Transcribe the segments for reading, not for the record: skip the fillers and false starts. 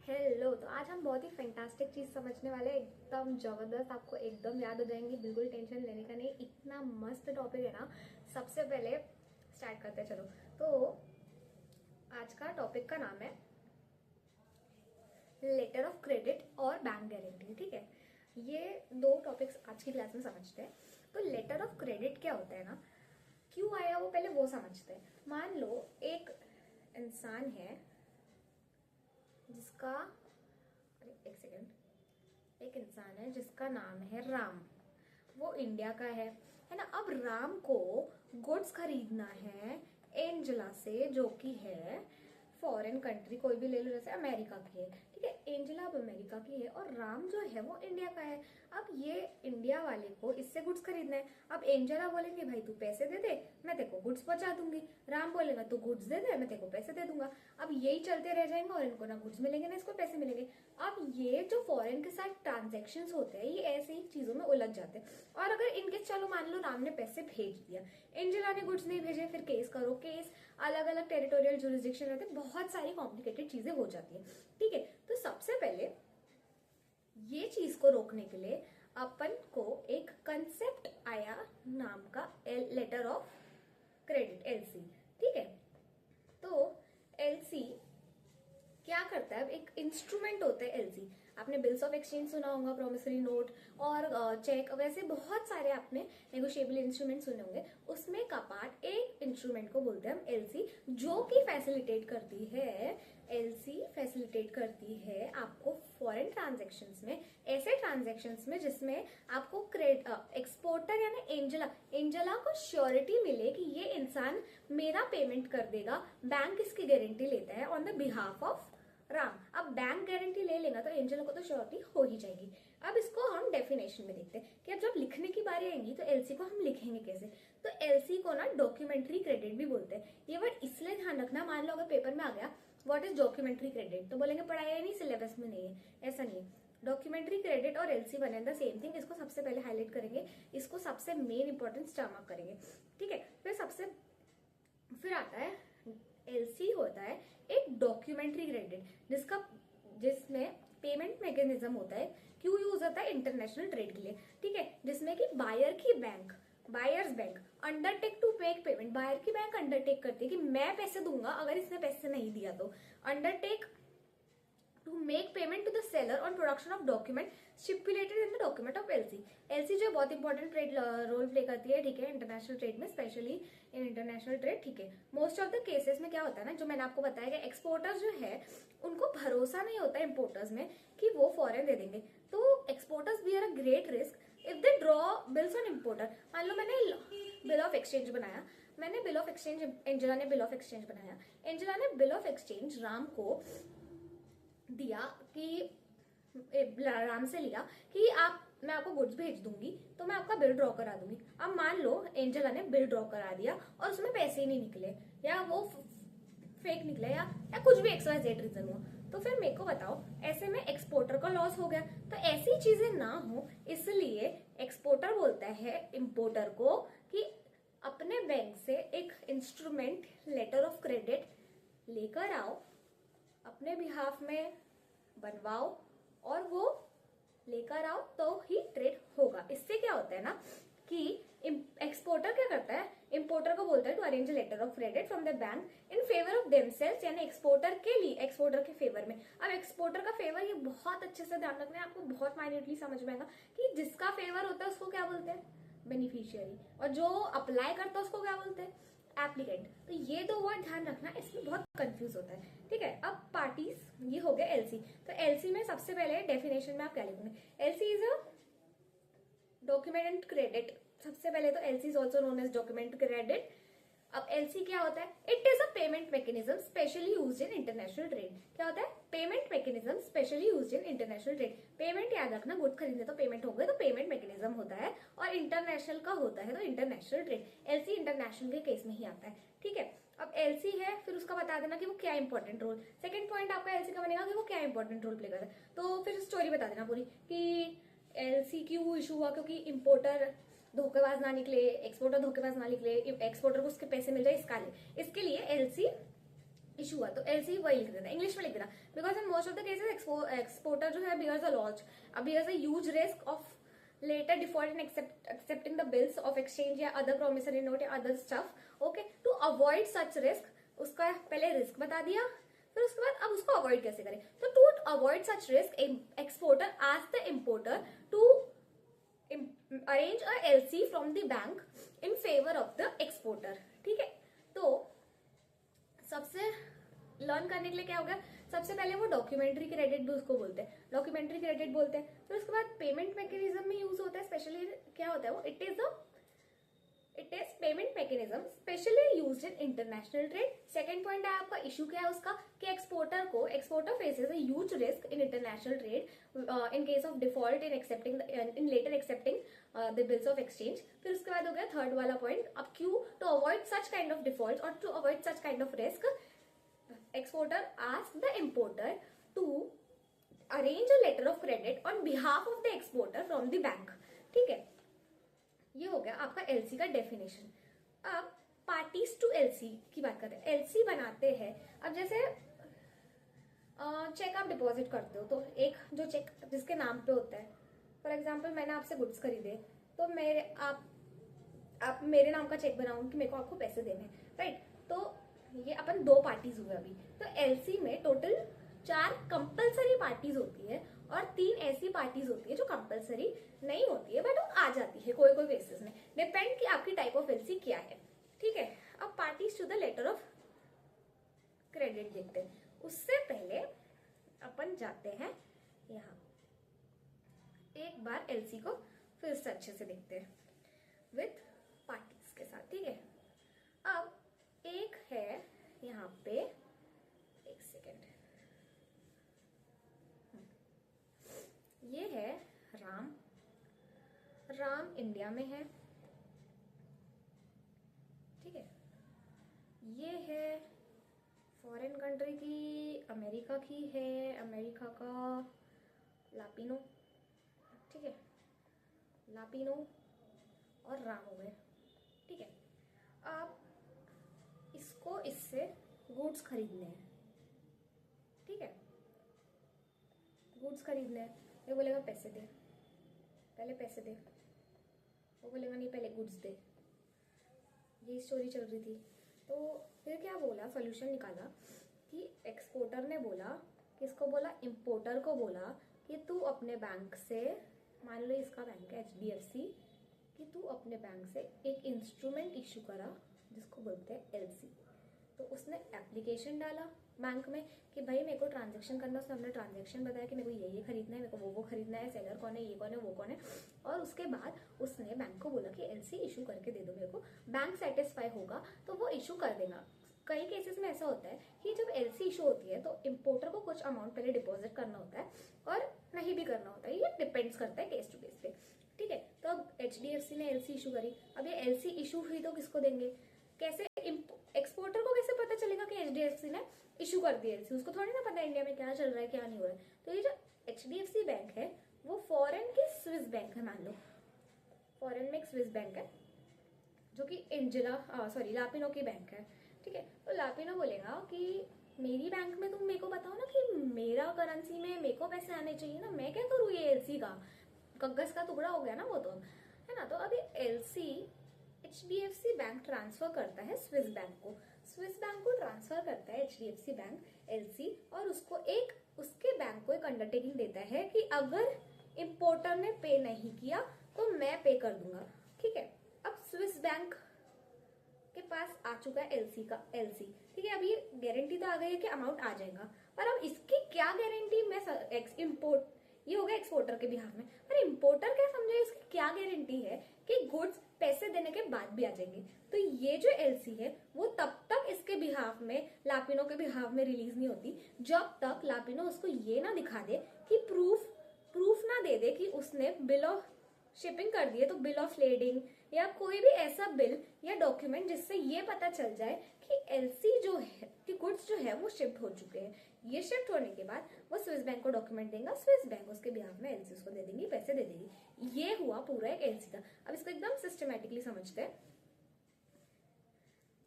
Hello. तो आज हम बहुत ही फैंटास्टिक चीज समझने वाले हैं, एकदम जबरदस्त, आपको एकदम याद हो जाएंगी। बिल्कुल टेंशन लेने का नहीं, इतना मस्त टॉपिक है ना। सबसे पहले स्टार्ट करते हैं, चलो। तो आज का टॉपिक का नाम है लेटर ऑफ क्रेडिट और बैंक गारंटी। ठीक है, ये दो टॉपिक्स आज की क्लास में समझते हैं। तो लेटर ऑफ क्रेडिट क्या होता है ना, क्यों आया वो पहले वो समझते हैं। मान लो एक इंसान है जिसका, अरे एक सेकेंड, एक इंसान है जिसका नाम है राम। वो इंडिया का है ना। अब राम को गुड्स खरीदना है एंजला से, जो कि है फॉरेन कंट्री, कोई भी ले लो, जैसे अमेरिका की है। ठीक है, एंजला अब अमेरिका की है और राम जो है वो इंडिया का है। अब ये इंडिया वाले को इससे गुड्स खरीदना है। अब एंजला बोलेंगे भाई तू पैसे दे दे, मैं तेरे को गुड्स पहुंचा दूंगी। राम बोलेगा तू गुड्स दे दे, मैं तेरे को पैसे दे दूंगा। अब यही चलते रह जाएंगे और इनको ना गुड्स मिलेंगे ना इसको पैसे मिलेंगे। अब ये जो फॉरेन के साथ ट्रांजेक्शन होते हैं, ये ऐसे ही चीजों में उलझ जाते हैं। और अगर इनके, चलो मान लो राम ने पैसे भेज दिया, एंजेला ने गुड्स नहीं भेजे, फिर केस करो। केस अलग अलग टेरिटोरियल जुरिस्डिक्शन रहते हैं, बहुत सारी कॉम्प्लिकेटेड चीजें हो जाती है। ठीक है, तो सबसे पहले ये चीज को रोकने के लिए अपन को एक कंसेप्ट आया नाम का लेटर ऑफ क्रेडिट, एलसी। ठीक है, तो एलसी क्या करता है, एक इंस्ट्रूमेंट होता है एलसी। आपने बिल्स ऑफ एक्सचेंज सुना होगा, प्रोमिसरी नोट और चेक, वैसे बहुत सारे आपने नेगोशिएबल इंस्ट्रूमेंट सुने होंगे। उसमें का पार्ट एक इंस्ट्रूमेंट को बोलते हैं हम एलसी, जो कि फैसिलिटेट करती है, एलसी फैसिलिटेट करती है आपको फॉरेन ट्रांजेक्शन्स में, ऐसे ट्रांजेक्शन्स में जिसमें आपको एक्सपोर्टर यानी एंजला को श्योरिटी मिले कि ये इंसान मेरा पेमेंट कर देगा। बैंक इसकी गारंटी लेता है on the behalf of Ram. अब बैंक गारंटी ले लेगा तो एंजल को तो श्योरिटी हो ही जाएगी। अब इसको हम डेफिनेशन में देखते हैं कि अब जब लिखने की बारी आएगी तो एलसी को हम लिखेंगे कैसे। तो एलसी को ना डॉक्यूमेंट्री क्रेडिट भी बोलते हैं। ये वर्ड इसलिए ध्यान रखना, मान लो अगर पेपर में आ गया व्हाट इज डॉक्यूमेंट्री क्रेडिट, तो बोलेंगे पढ़ाया नहीं, सिलेबस में नहीं है। ऐसा नहीं है, डॉक्यूमेंट्री क्रेडिट और LC one and the same thing. इसको सबसे पहले हाईलाइट करेंगे, इसको सबसे मेन इंपॉर्टेंस स्टमक करेंगे। ठीक है, फिर आता है एलसी होता है एक डॉक्यूमेंट्री क्रेडिट, जिसमें पेमेंट मैकेनिज्म होता है। क्यों यूज होता है, इंटरनेशनल ट्रेड के लिए। ठीक है, जिसमें कि buyers bank undertake to make payment. Buyer की बैंक अंडरटेक करती है कि मैं पैसे दूंगा अगर इसने पैसे नहीं दिया तो। Undertake to make payment to the seller on production of document stipulated in the document of LC. LC जो बहुत इंपॉर्टेंट ट्रेड रोल प्ले करती है, ठीक है, इंटरनेशनल ट्रेड में, स्पेशली इन इंटरनेशनल ट्रेड। ठीक है, मोस्ट ऑफ द केसेस में क्या होता है ना, जो मैंने आपको बताया कि एक्सपोर्टर्स जो है उनको भरोसा नहीं होता इम्पोर्टर्स में कि वो फॉरेन दे देंगे। तो exporters bear a great risk if they draw bills on importer. मान लो मैंने बिल ऑफ एक्सचेंज बनाया, एंजेला ने बिल ऑफ एक्सचेंज बनाया, एंजेला ने बिल ऑफ एक्सचेंज राम को दिया कि राम से लिया कि मैं आपको गुड्स भेज दूंगी तो मैं आपका बिल ड्रॉ करा दूंगी। अब मान लो एंजेला ने बिल ड्रॉ करा दिया और उसमें पैसे ही नहीं निकले, या वो फेक निकले, या कुछ भी XYZ रीजन हुआ, तो फिर मेरे को बताओ, ऐसे में एक्सपोर्टर का लॉस हो गया। तो ऐसी चीजें ना हो, इसलिए एक्सपोर्टर बोलता है इंपोर्टर को कि अपने बैंक से एक इंस्ट्रूमेंट लेटर ऑफ क्रेडिट लेकर आओ, अपने बिहाफ में बनवाओ और वो लेकर आओ तो ही ट्रेड होगा। इससे क्या होता है ना कि एक्सपोर्टर क्या करता है, इंपोर्टर को बोलता है to arrange letter of credit from the bank in favour of themselves, यानी एक्सपोर्टर के लिए, एक्सपोर्टर के फेवर में। अब एक्सपोर्टर का फेवर, ये बहुत अच्छे से ध्यान रखना है, आपको बहुत माइन्यूटली समझ में आएगा कि जिसका फेवर होता है उसको क्या बोलते हैं, बेनिफिशियरी, और जो अप्लाई करता है उसको क्या बोलते हैं, एप्लीकेंट। तो ये दो वर्ड ध्यान रखना, इसमें बहुत कंफ्यूज होता है। ठीक है, अब पार्टीज, ये हो गया एलसी। तो एलसी में सबसे पहले डेफिनेशन में आप क्या लिखोगे, LC is a document credit. सबसे पहले तो LC is also known as document credit. अब एलसी क्या होता है, it is a payment mechanism specially used in international trade. क्या होता है, payment mechanism specially used in international trade. Payment याद रखना, गुड खरीदने तो पेमेंट हो गए, तो पेमेंट मैकेनिज्म होता है, और इंटरनेशनल का होता है तो इंटरनेशनल ट्रेड। एलसी इंटरनेशनल के केस में ही आता है। ठीक है, अब एलसी है, फिर उसका बता देना कि वो क्या इंपॉर्टेंट रोल, सेकंड पॉइंट आपका एलसी का बनेगा कि वो क्या इंपॉर्टेंट रोल प्ले करता है। तो फिर स्टोरी बता देना पूरी कि एलसी क्यों इशू हुआ, क्योंकि इंपोर्टर धोखेबाज ना निकले, एक्सपोर्टर धोखेबाज ना निकले, एक्सपोर्टर को उसके पैसे मिल जाए, इसके लिए एलसी इशू हुआ, तो एलसी वही लिख देना, इंग्लिश में लिख देना, because in most of the cases exporter जो है bears a loss, bears a huge risk of later default in accepting the bills of exchange या other promissory note या other stuff. Okay, to avoid such risk, उसका पहले risk बता दिया, फिर उसके बाद अब उसको अवॉइड कैसे करें. तो to avoid such risk exporter ask the importer to arrange a LC from the bank in favour of the exporter. ठीक है, तो सबसे लर्न करने के लिए क्या हो गया, सबसे पहले वो डॉक्यूमेंट्री क्रेडिट भी उसको बोलते हैं, डॉक्यूमेंट्री क्रेडिट बोलते हैं. फिर उसके बाद पेमेंट मैकेनिज्म में यूज होता है, स्पेशली क्या होता है वो, it is payment mechanism specially used in international trade. Second point है आपका इशू क्या है उसका, कि exporter faces a huge risk in international trade in case of default in later accepting the bills of exchange. फिर उसके बाद हो गया थर्ड वाला पॉइंट, अब क्यों, to avoid such kind of default और to avoid such kind of risk, exporter asked the importer to arrange a letter of credit on behalf of the exporter from the bank. ठीक है, ये हो गया आपका LC का definition. अब parties to LC की बात करते हैं. एलसी बनाते हैं, अब जैसे चेक आप डिपॉजिट करते हो, तो एक जो चेक जिसके नाम पे होता है, फॉर एग्जांपल मैंने आपसे गुड्स खरीदे, तो आप मेरे नाम का चेक बनाऊंगी कि मेरे को आपको पैसे देने, राइट. तो ये अपन दो पार्टीज हुए अभी. तो एलसी में टोटल 4 कंपलसरी पार्टीज होती है और 3 ऐसी पार्टीज होती है जो कंपलसरी नहीं होती है, बट वो आ जाती है कोई कोई केसेस में, डिपेंड कि आपकी टाइप ऑफ एलसी क्या है. ठीक है, अब parties to the letter of credit देखते हैं. उससे पहले अपन जाते हैं यहाँ, एक बार एलसी को फिर से अच्छे से देखते हैं विथ पार्टीज के साथ. ठीक है, अब एक है यहाँ पे, एक सेकेंड, ये है राम इंडिया में है. ठीक है, ये है फॉरेन कंट्री की, अमेरिका की है, अमेरिका का लापिनो. ठीक है, लापिनो और राम हो गए. ठीक है, अब इसको इससे गुड्स खरीदने हैं. ठीक है, गुड्स खरीदने हैं, ये बोलेगा पैसे दे, पहले पैसे दे, वो बोलेगा नहीं पहले गुड्स दे. ये स्टोरी चल रही थी. तो फिर क्या बोला, सोल्यूशन निकाला कि एक्सपोर्टर ने बोला, किसको बोला, इम्पोर्टर को बोला कि तू अपने बैंक से, मान लो इसका बैंक है HDFC, कि तू अपने बैंक से एक इंस्ट्रूमेंट इशू करा जिसको बोलते हैं एलसी. तो उसने एप्लीकेशन डाला बैंक में कि भाई मेरे को ट्रांजैक्शन करना. उसने अपना ट्रांजैक्शन बताया कि मेरे को ये खरीदना है, मेरे को वो खरीदना है, सेलर कौन है, ये कौन है, वो कौन है. और उसके बाद उसने बैंक को बोला कि एलसी इशू करके दे दो मेरे को. बैंक सेटिस्फाई होगा तो वो इशू कर देगा. कई केसेस में ऐसा होता है कि जब एलसी इशू होती है तो इम्पोर्टर को कुछ अमाउंट पहले डिपॉजिट करना होता है और नहीं भी करना होता है, ये डिपेंड्स करता है केस टू केस पे. ठीक है, तो अब HDFC ने एलसी इशू करी. अब ये एलसी इशू हुई तो किसको देंगे, कैसे, एक्सपोर्टर को कैसे पता चलेगा कि HDFC ने इशू कर दिया एलसी, उसको थोड़ी ना पता इंडिया में क्या चल रहा है क्या नहीं हो रहा है. तो ये जो HDFC बैंक है वो फॉरेन की स्विस बैंक है. मान लो फॉरेन में एक स्विस बैंक है जो कि लापिनो की बैंक है. ठीक है, तो लापिनो बोलेगा कि मेरी बैंक में तुम मेरे को बताओ ना कि मेरा करेंसी में मेरे को पैसे आने चाहिए ना, मैं क्या करूँ, ये एलसी का कागज का टुकड़ा हो गया ना वो, तो है ना. तो अभी एलसी HDFC बैंक ट्रांसफर करता है स्विस बैंक को, स्विस बैंक को ट्रांसफर करता है HDFC बैंक एलसी, और उसके बैंक को एक अंडरटेकिंग देता है कि अगर इम्पोर्टर ने पे नहीं किया तो मैं पे कर दूंगा. ठीक है, अब स्विस बैंक के पास आ चुका है एलसी. ठीक है, अब ये गारंटी तो आ गई है कि अमाउंट आ जाएगा, पर अब इसकी क्या गारंटी, मैं ये हो गया एक्सपोर्टर के बिहाफ में, पर इम्पोर्टर क्या समझे, इसकी क्या गारंटी है कि गुड्स पैसे देने के बाद भी आ जाएंगे. तो ये जो एलसी है वो तब तक इसके बिहाफ में, लापिनो के बिहाफ में रिलीज नहीं होती जब तक लापिनो उसको ये ना दिखा दे कि प्रूफ ना दे दे कि उसने बिल ऑफ शिपिंग कर दिए, तो बिल ऑफ लेडिंग या कोई भी ऐसा बिल या डॉक्यूमेंट जिससे ये पता चल जाए कि एलसी जो है, कि गुड्स जो है वो शिफ्ट हो चुके हैं. ये शिफ्ट होने के बाद वो स्विस बैंक को डॉक्यूमेंट देगा, स्विस बैंक उसके बिहाफ में एलसी उसको दे देंगी, पैसे दे देगी. ये हुआ पूरा एक एलसी का. अब इसको एकदम सिस्टमेटिकली समझते हैं.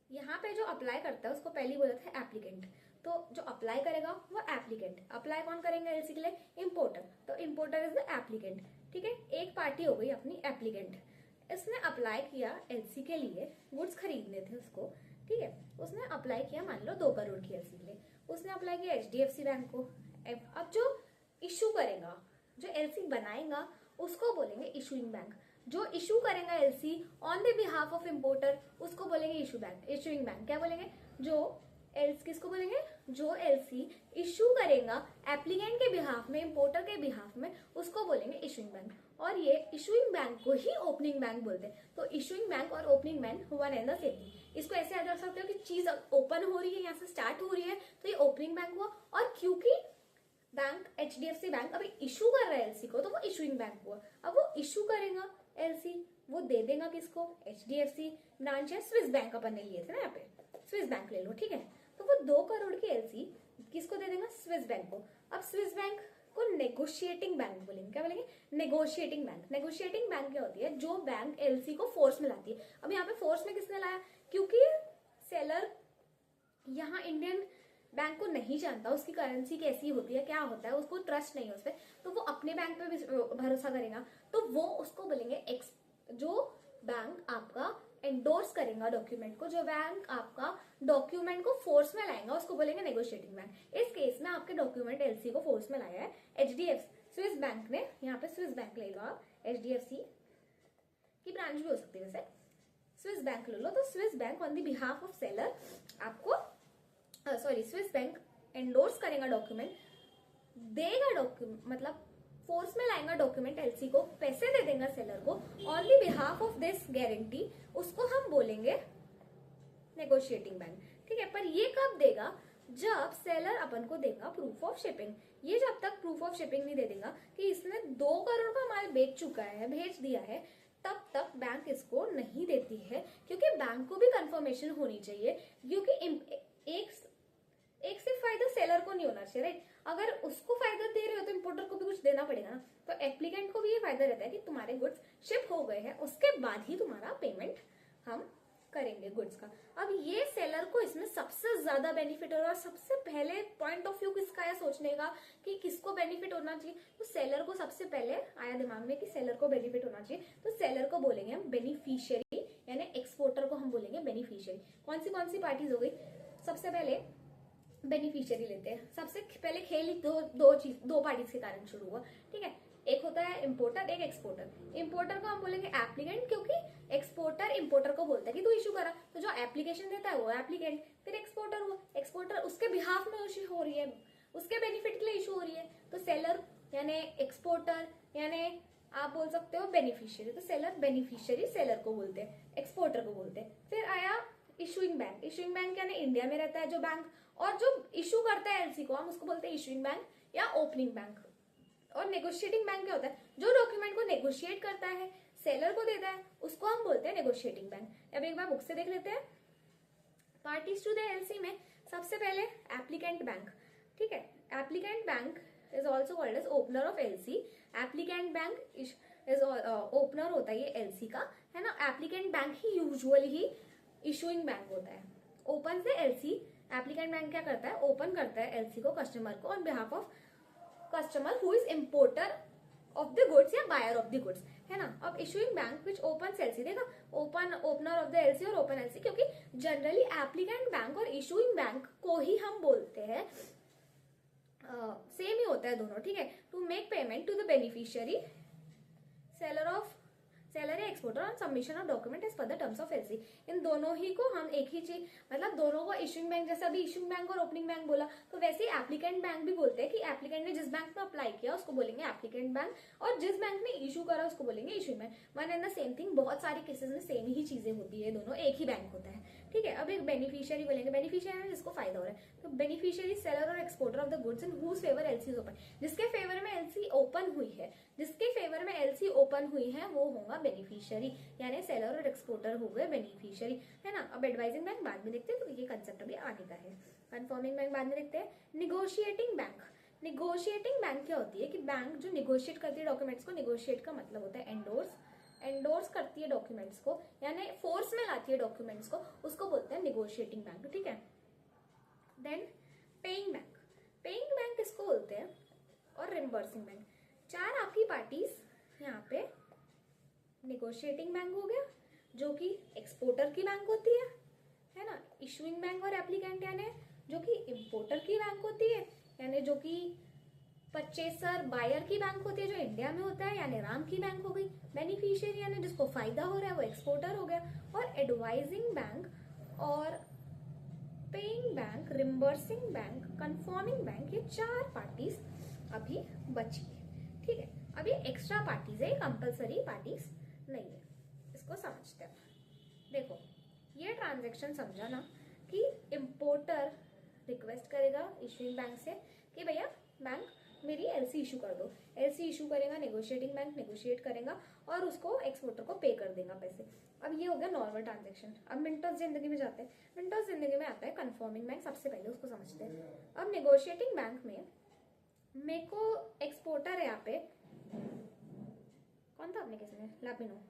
यहाँ पे जो अप्लाई करता है उसको पहले बोला था एप्लीकेंट, तो जो अप्लाई करेगा वो एप्लीकेंट। अप्लाई कौन करेंगे एलसी के लिए? इम्पोर्टर, तो इम्पोर्टर इज द एप्लीकेंट। ठीक है, एक पार्टी हो गई अपनी एप्लीकेंट, इसने अप्लाई किया एलसी के लिए, गुड्स खरीदने थे उसको। ठीक है, उसने अप्लाई किया मान लो 2 करोड़ की एलसी के लिए, उसने अप्लाई किया एचडीएफसी बैंक को। अब जो इशू करेगा, जो एलसी बनाएगा उसको बोलेंगे इशूइंग बैंक। जो इशू करेगा LC on the behalf of importer उसको बोलेंगे इशू बैंक, इशूइंग बैंक। क्या बोलेंगे? जो एल्स किसको बोलेंगे? जो एलसी इशू करेगा एप्लीकेंट के बिहाफ में, इम्पोर्टर के बिहाफ में, उसको बोलेंगे इशूइंग बैंक। और ये इशूइंग बैंक को ही ओपनिंग बैंक बोलते हैं। तो इशूइंग बैंक और opening bank one and the same. इसको ऐसे याद रख सकते हो कि चीज ओपन हो रही है, यहाँ से स्टार्ट हो रही है, तो ये ओपनिंग बैंक हुआ। और क्योंकि बैंक एचडीएफसी बैंक अभी इशू कर रहा है एलसी को, तो वो इशूइंग बैंक हुआ। अब वो इशू करेगा एलसी, वो दे देगा किसको? एचडीएफसी ब्रांच है, स्विस बैंक अपन ने लिए थे ना, यहाँ पे स्विस बैंक ले लो। ठीक है, तो वो 2 करोड़ की एलसी किसको दे देगा? स्विस बैंक को। अब स्विस बैंक को नेगोशिएटिंग बैंक बोलेंगे। क्या बोलेंगे? Negotiating bank. नेगोशिएटिंग बैंक क्या होती है? जो बैंक एलसी को फोर्स में लाती है। अब यहाँ पे फोर्स में किसने लाया? क्योंकि सेलर यहाँ इंडियन बैंक को नहीं जानता, उसकी करेंसी कैसी होती है, क्या होता है, उसको ट्रस्ट नहीं है उस पर, तो वो अपने बैंक पे भरोसा करेगा, तो वो उसको बोलेंगे जो बैंक आपका एंडोर्स करेगा डॉक्यूमेंट को, जो बैंक आपका डॉक्यूमेंट को फोर्स में लाएगा, उसको बोलेंगे नेगोशिएटिंग बैंक। इस केस में आपके डॉक्यूमेंट एलसी को फोर्स में लाया है एचडीएफसी, स्विस बैंक ने। यहाँ पे स्विस बैंक ले लो आप, एचडीएफसी की ब्रांच भी हो सकती है वैसे, स्विस बैंक ले लो। तो Swiss bank on the behalf of seller आपको स्विस बैंक एंडोर्स करेगा डॉक्यूमेंट, देगा डॉक्यूमेंट, मतलब फोर्स में लाएगा डॉक्यूमेंट एलसी को, पैसे दे देगा सेलर को on the behalf of this guarantee, उसको हम बोलेंगे नेगोशिएटिंग बैंक। ठीक है, पर ये कब देगा? जब सेलर अपन को देगा प्रूफ ऑफ शिपिंग। ये जब तक प्रूफ ऑफ शिपिंग नहीं दे देगा कि इसने 2 करोड़ का माल बेच चुका है, भेज दिया है, तब तक बैंक इसको नहीं देती है, क्योंकि बैंक को भी कंफर्मेशन होनी चाहिए। क्योंकि एक सिर्फ फायदा सेलर को नहीं होना चाहिए, राइट? अगर उसको फायदा दे रहे हो तो इम्पोर्टर को भी कुछ देना पड़ेगा ना। तो एप्लीकेंट को भी ये फायदा रहता है कि तुम्हारे गुड्स शिप हो गए हैं, उसके बाद ही तुम्हारा पेमेंट हम करेंगे गुड्स का। अब ये सेलर को इसमें सबसे ज्यादा बेनिफिट हो रहा है। सबसे पहले पॉइंट ऑफ व्यू किसका है सोचने का कि किसको बेनिफिट होना चाहिए? तो सेलर को सबसे पहले आया दिमाग में कि सेलर को बेनिफिट होना चाहिए, तो सेलर को बोलेंगे हम बेनिफिशियरी, यानी एक्सपोर्टर को हम बोलेंगे बेनिफिशियरी। कौन सी पार्टीज हो गई? सबसे पहले बेनिफिशियरी लेते हैं। सबसे पहले खेल दो पार्टीज के कारण शुरू हुआ। ठीक है, एक होता है इम्पोर्टर, एक एक्सपोर्टर। इम्पोर्टर को हम बोलेंगे एप्लीकेंट, क्योंकि एक्सपोर्टर इम्पोर्टर को बोलता है कि तू इशू करा, तो जो एप्लीकेशन देता है वो एप्लीकेंट। फिर एक्सपोर्टर हुआ, एक्सपोर्टर उसके बिहाफ में इशू हो रही है, उसके बेनिफिट के लिए इशू हो रही है, तो सेलर यानी एक्सपोर्टर, यानी आप बोल सकते हो बेनिफिशियरी। तो सेलर बेनिफिशियरी सेलर को बोलते हैं, एक्सपोर्टर को बोलते हैं। फिर आया इशूइंग बैंक। इशूइंग बैंक यानी इंडिया में रहता है जो बैंक, और जो इशू करता है एलसी को हम उसको बोलते हैं इशूइंग बैंक या ओपनिंग बैंक। और नेगोशिएटिंग बैंक क्या होता है? जो डॉक्यूमेंट को नेगोशिएट करता है, सेलर को देता है, उसको हम बोलते हैं नेगोशिएटिंग बैंक। अब एक बार बुक से देख लेते हैं। पार्टीज टू द एलसी में सबसे पहले एप्लीकेंट बैंक। ठीक है, applicant bank is also called as opener of LC. Applicant bank is opener होता है ये एलसी का, है ना। एप्लीकेंट बैंक ही यूजुअली ही इशूइंग बैंक होता है। ओपन से एलसी, एप्लीकेंट बैंक क्या करता है? ओपन करता है एलसी को कस्टमर को on behalf of customer who is importer of the goods या बायर ऑफ द गुड्स, है ना। अब issuing bank which open LC, देखा ओपनर ऑफ द एलसी और ओपन एलसी, क्योंकि जनरली एप्लीकेंट बैंक और इशूइंग बैंक को ही हम बोलते हैं, सेम ही होता है दोनों। ठीक है, to make payment to the beneficiary seller या exporter on submission of document as per the terms of LC. इन दोनों ही को हम एक ही चीज, मतलब दोनों को इशूइंग बैंक, जैसा अभी इशूइंग बैंक और ओपनिंग बैंक बोला, तो वैसे ही एप्लीकेंट बैंक भी बोलते हैं कि एप्लीकेंट ने जिस बैंक में अप्लाई किया उसको बोलेंगे एप्लीकेंट बैंक, और जिस बैंक ने इशू करा उसको बोलेंगे issuing bank. One and the same thing. बहुत सारे केसेस में सेम ही चीजें होती है, दोनों एक ही बैंक होता है। ठीक है, अब एक बेनिफिशियरी बोलेंगे। बेनिफिशियरी जिसको फायदा हो रहा है, तो बेनिफिशियरी सेलर और exporter of the goods in whose favour LC is open. जिसके फेवर में एलसी ओपन हुई है, जिसके फेवर में एलसी ओपन हुई है वो होगा बेनिफिशियरी, यानी सेलर और एक्सपोर्टर हो गए बेनिफिशियरी, है ना। अब एडवाइजिंग बैंक बाद में देखते हैं, तो ये कंसेप्ट अभी आने का है। कंफर्मिंग बैंक बाद में देखते हैं। Negotiating bank. निगोशिएटिंग बैंक क्या होती है कि बैंक जो निगोशिएट करती है डॉक्यूमेंट्स को, निगोशिएट का मतलब होता है एंडोर्स, एंडोर्स करती है डॉक्यूमेंट्स को, यानी फोर्स में लाती है डॉक्यूमेंट्स को, उसको बोलते हैं नेगोशिएटिंग बैंक, ठीक है। Then paying bank, paying bank किसको बोलते हैं, और रिम्बर्सिंग बैंक। चार आपकी पार्टीज यहाँ पे, नेगोशिएटिंग बैंक हो गया जो कि एक्सपोर्टर की बैंक होती है ना, इशुइंग बैंक और एप्लीकेंट यानी जो कि इंपोर्टर की बैंक होती है, यानी जो कि परचेसर बायर की बैंक होती है जो इंडिया में होता है, यानी राम की बैंक हो गई। बेनिफिशियरी यानी जिसको फायदा हो रहा है वो एक्सपोर्टर हो गया। और एडवाइजिंग बैंक और paying bank, reimbursing bank, confirming bank, ये चार पार्टीज अभी बची है, ठीक है। अब ये एक्स्ट्रा पार्टीज है, कंपल्सरी पार्टीज नहीं है, इसको समझते हैं। देखो ये ट्रांजेक्शन समझा ना कि इंपोर्टर रिक्वेस्ट करेगा इशूइंग बैंक से कि भैया बैंक मेरी एलसी इशू कर दो, एलसी इशू करेगा नेगोशिएटिंग बैंक, नेगोशिएट करेगा और उसको एक्सपोर्टर को पे कर देगा पैसे। अब ये हो गया नॉर्मल ट्रांजेक्शन। अब मिनटों जिंदगी में जाते हैं, मिनटों जिंदगी में आता है कंफर्मिंग बैंक, सबसे पहले उसको समझते हैं। अब नेगोशिएटिंग बैंक में मेरे को एक्सपोर्टर है यहाँ पे, कौन था अपने केस में, लाबिनो,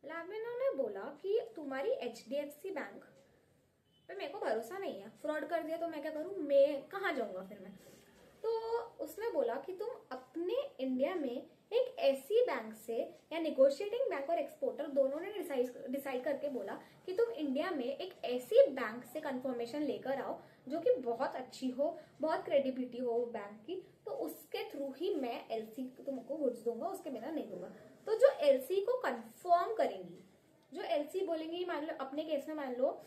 लाबिनो ने बोला कि तुम्हारी एचडीएफसी बैंक पे मेरे को भरोसा नहीं है, फ्रॉड कर दिया तो मैं क्या करूं, मैं कहाँ जाऊंगा फिर मैं। तो उसने बोला कि तुम अपने इंडिया में एक ऐसी बैंक से, या नेगोशिएटिंग बैंक और एक्सपोर्टर दोनों ने डिसाइड करके बोला कि तुम इंडिया में एक ऐसी बैंक से कंफर्मेशन लेकर आओ जो कि बहुत अच्छी हो, बहुत क्रेडिबिलिटी हो बैंक की, तो उसके थ्रू ही मैं एलसी तुमको गुड्स दूंगा, उसके बिना नहीं दूंगा। तो जो एलसी को कंफर्म करेंगी, जो एलसी बोलेंगी, मान लो अपने केस में मान लो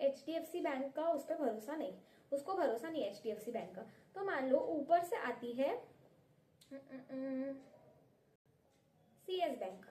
एचडीएफसी बैंक का उस पर भरोसा नहीं, उसको भरोसा नहीं एचडीएफसी बैंक का, तो मान लो ऊपर से आती है सीएस बैंक।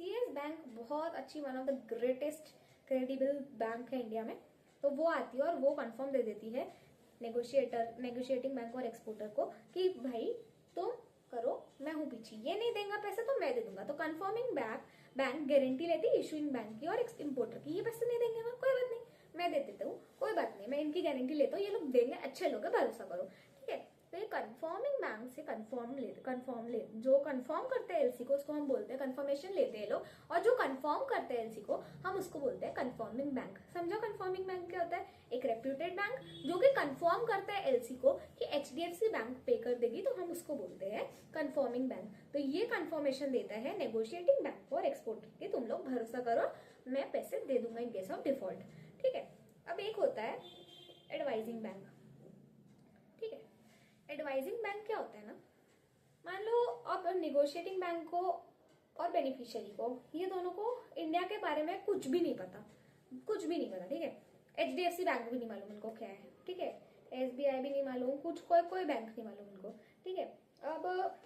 सीएस बैंक बहुत अच्छी, one of the greatest credible bank है इंडिया में, तो वो आती है और वो कंफर्म दे देती है नेगोशिएटिंग बैंक और एक्सपोर्टर को कि भाई तुम करो, मैं हूं पीछे, ये नहीं देगा पैसे तो मैं दे दूंगा। तो कंफर्मिंग बैंक गारंटी लेती है इशूइंग बैंक की और इंपोर्टर की, ये पैसे नहीं देंगे ना, कोई बात नहीं, मैं दे देता हूँ, कोई बात नहीं, मैं इनकी गारंटी लेता हूँ, ये लोग देंगे, अच्छे लोग हैं, भरोसा करो, ठीक है। तो ये कंफर्मिंग बैंक से जो कंफर्म करते हैं एलसी को, उसको हम बोलते हैं कंफर्मेशन लेते हैं लोग, और जो कंफर्म करते हैं एलसी को हम उसको बोलते हैं कंफर्मिंग बैंक। समझो कंफर्मिंग बैंक क्या होता है, एक रेप्यूटेड बैंक जो कि कंफर्म करता है एलसी को कि एचडीएफसी बैंक पे कर देगी, तो हम उसको बोलते हैं कंफर्मिंग बैंक। तो ये कंफर्मेशन देता है नेगोशिएटिंग बैंक और एक्सपोर्टर के, तुम लोग भरोसा करो, मैं पैसे दे दूंगा इन केस ऑफ डिफॉल्ट, ठीक है। अब एक होता है एडवाइजिंग बैंक, ठीक है। एडवाइजिंग बैंक क्या होता है ना, मान लो अब नेगोशिएटिंग बैंक को और बेनिफिशियरी को, ये दोनों को इंडिया के बारे में कुछ भी नहीं पता, कुछ भी नहीं पता, ठीक है। एचडीएफसी बैंक भी नहीं मालूम उनको क्या है, ठीक है, एसबीआई भी नहीं मालूम, कुछ कोई बैंक नहीं मालूम उनको, ठीक है। अब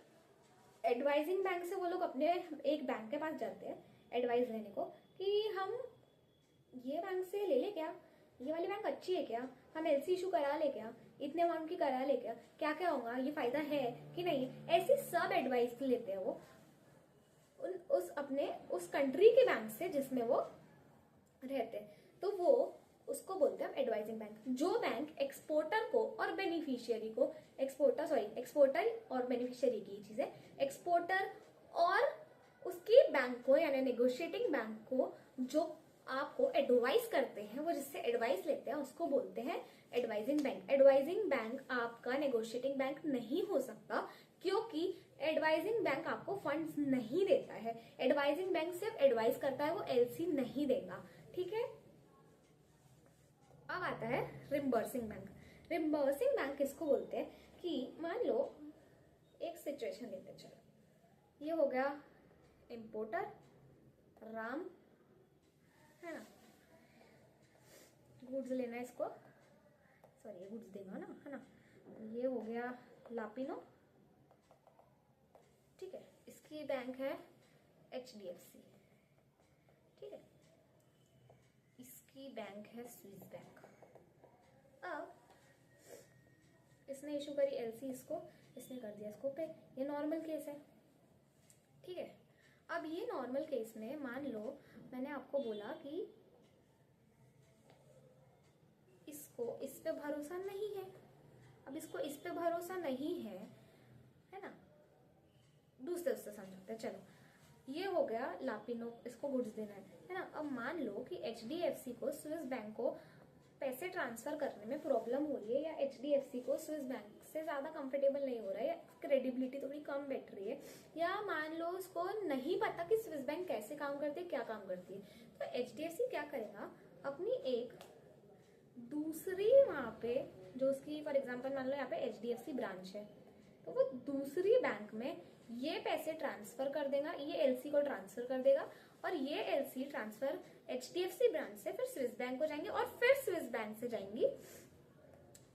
एडवाइजिंग बैंक से वो लोग अपने एक बैंक के पास जाते हैं एडवाइस लेने को कि हम ये बैंक से ले ले क्या, ये वाली बैंक अच्छी है क्या, हम एलसी इशू करा ले क्या, इतने अमाउंट की करा ले क्या, क्या क्या होगा, ये फायदा है कि नहीं, ऐसी सब एडवाइस लेते हैं वो उस कंट्री के बैंक से जिसमें वो रहते हैं, तो वो उसको बोलते हैं एडवाइजिंग बैंक। जो बैंक एक्सपोर्टर को और बेनिफिशियरी को, एक्सपोर्टर और बेनिफिशियरी की चीज है, एक्सपोर्टर और उसकी बैंक को यानी नेगोशिएटिंग बैंक को जो आपको एडवाइस करते हैं, वो जिससे एडवाइस लेते हैं उसको बोलते हैं एडवाइजिंग बैंक। एडवाइजिंग बैंक आपका नेगोशिएटिंग बैंक नहीं हो सकता क्योंकि एडवाइजिंग बैंक आपको फंड्स नहीं देता है, एडवाइजिंग बैंक सिर्फ एडवाइस करता है, वो एलसी नहीं देगा, ठीक है। अब आता है रिम्बर्सिंग बैंक। रिम्बर्सिंग बैंक किसको बोलते हैं कि मान लो एक सिचुएशन लेते हैं, चलो ये हो गया इंपोर्टर राम, है ना, गुड्स लेना है इसको, सॉरी गुड्स देगा ना, है ना, ये हो गया लापिनो, ठीक है, इसकी बैंक है एचडीएफसी, ठीक है, इसकी बैंक है स्विस बैंक। अब इसने इशू करी एलसी, इसने कर दिया इसको पे, ये नॉर्मल केस है, ठीक है। अब ये नॉर्मल केस में मान लो मैंने आपको बोला कि इसको इस पे भरोसा नहीं है, अब इसको इस पे भरोसा नहीं है, है ना, दूसरे उससे समझाते हैं। चलो ये हो गया लापिनो, इसको गुड्स देना है ना। अब मान लो कि HDFC को स्विस बैंक को पैसे ट्रांसफर करने में प्रॉब्लम हो रही है, या HDFC को स्विस बैंक से ज्यादा कंफर्टेबल नहीं हो रहा है, या क्रेडिबिलिटी थोड़ी कम बैठ रही है, या मान लो उसको नहीं पता कि स्विस बैंक कैसे काम करती है, क्या काम करती है, तो HDFC क्या करेगा, अपनी एक दूसरी वहां पे जो उसकी फॉर एग्जांपल मान लो यहाँ पे HDFC ब्रांच है, तो वो दूसरी बैंक में ये पैसे ट्रांसफर कर देगा, ये LC को ट्रांसफर कर देगा, और ये LC ट्रांसफर HDFC ब्रांच से फिर स्विस बैंक को जाएंगे, और फिर स्विस बैंक से जाएंगी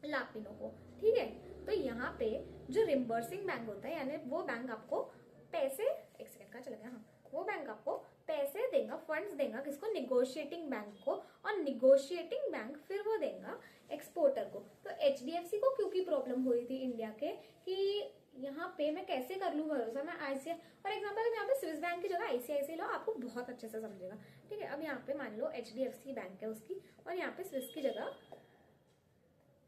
लापिनो को। ठीक है, तो यहाँ पे जो रिम्बर्सिंग बैंक होता है, यानी वो बैंक आपको पैसे, एक सेकंड का चला गया, हाँ, वो बैंक आपको पैसे देगा, फंड्स देगा किसको, निगोशिएटिंग बैंक को, और निगोशिएटिंग बैंक फिर वो देगा एक्सपोर्टर को। तो HDFC को क्योंकि प्रॉब्लम हुई थी इंडिया के कि यहाँ पे मैं कैसे कर लूँ भरोसा, मैं ICICI फॉर एग्जाम्पल यहाँ पे स्विस बैंक की जगह ICICI लो, आपको बहुत अच्छे से समझेगा। ठीक है, अब यहाँ पे मान लो HDFC बैंक है उसकी, और यहाँ पे स्विस की जगह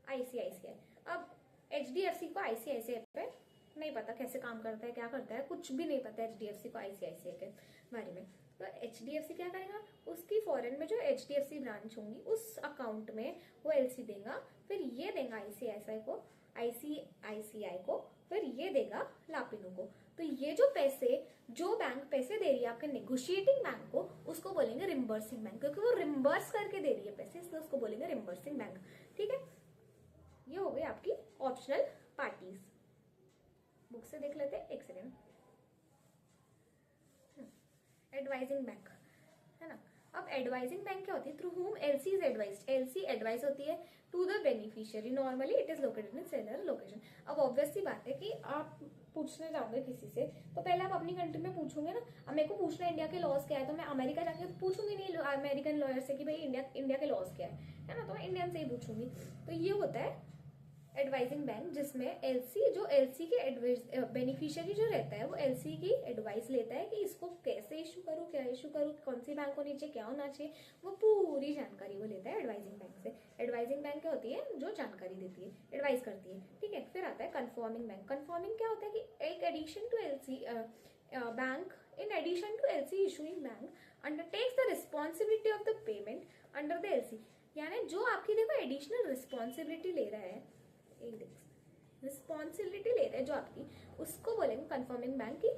ICICI। अब HDFC को ICICI पे नहीं पता कैसे काम करता है, क्या करता है, कुछ भी नहीं पता HDFC को ICICI के बारे में। तो HDFC क्या करेगा, उसकी फॉरेन में जो HDFC ब्रांच होंगी उस अकाउंट में वो LC देगा, फिर ये देगा ICICI को, फिर ये देगा लापिनो को। तो ये जो पैसे, जो बैंक पैसे दे रही है आपके नेगोशिएटिंग बैंक को, उसको बोलेंगे रिम्बर्सिंग बैंक, क्योंकि वो रिम्बर्स करके दे रही है पैसे, इसलिए उसको बोलेंगे रिम्बर्सिंग बैंक। ठीक है, ये हो गई आपकी ऑप्शनल पार्टीज। बुक से देख लेते हैं, एक सेकेंड। एडवाइजिंग बैंक है ना। अब एडवाइजिंग बैंक क्या होती है, through whom LC is advised. LC advice होती है to the beneficiary, normally it is located in seller location. अब ऑब्वियस सी बात है कि आप पूछने जाओगे किसी से, तो पहले आप अपनी कंट्री में पूछोगे ना। अब मेरे को पूछना है इंडिया के लॉज क्या है, तो मैं अमेरिका जाके पूछूंगी नहीं अमेरिकन लॉयर से कि भाई इंडिया के लॉज क्या है ना, तो मैं इंडियन से ही पूछूंगी। तो ये होता है एडवाइजिंग बैंक, जिसमें LC के बेनिफिशियरी जो रहता है वो LC की एडवाइस लेता है कि इसको कैसे इशू करूँ, क्या इशू करूँ, कौन सी बैंक होनी चाहिए, क्या होना चाहिए, वो पूरी जानकारी वो लेता है एडवाइजिंग बैंक से। एडवाइजिंग बैंक क्या होती है, जो जानकारी देती है, एडवाइस करती है। ठीक है, फिर आता है कन्फर्मिंग बैंक। कन्फर्मिंग क्या होता है कि एक addition to LC bank, in addition to LC issuing bank undertakes the responsibility of the payment under the LC। यानी जो आपकी देखो एडिशनल रिस्पॉन्सिबिलिटी ले रहा है, रिस्पॉन्सिबिलिटी ले रहे हैं जो आपकी, उसको बोलेंगे कन्फर्मिंग बैंक की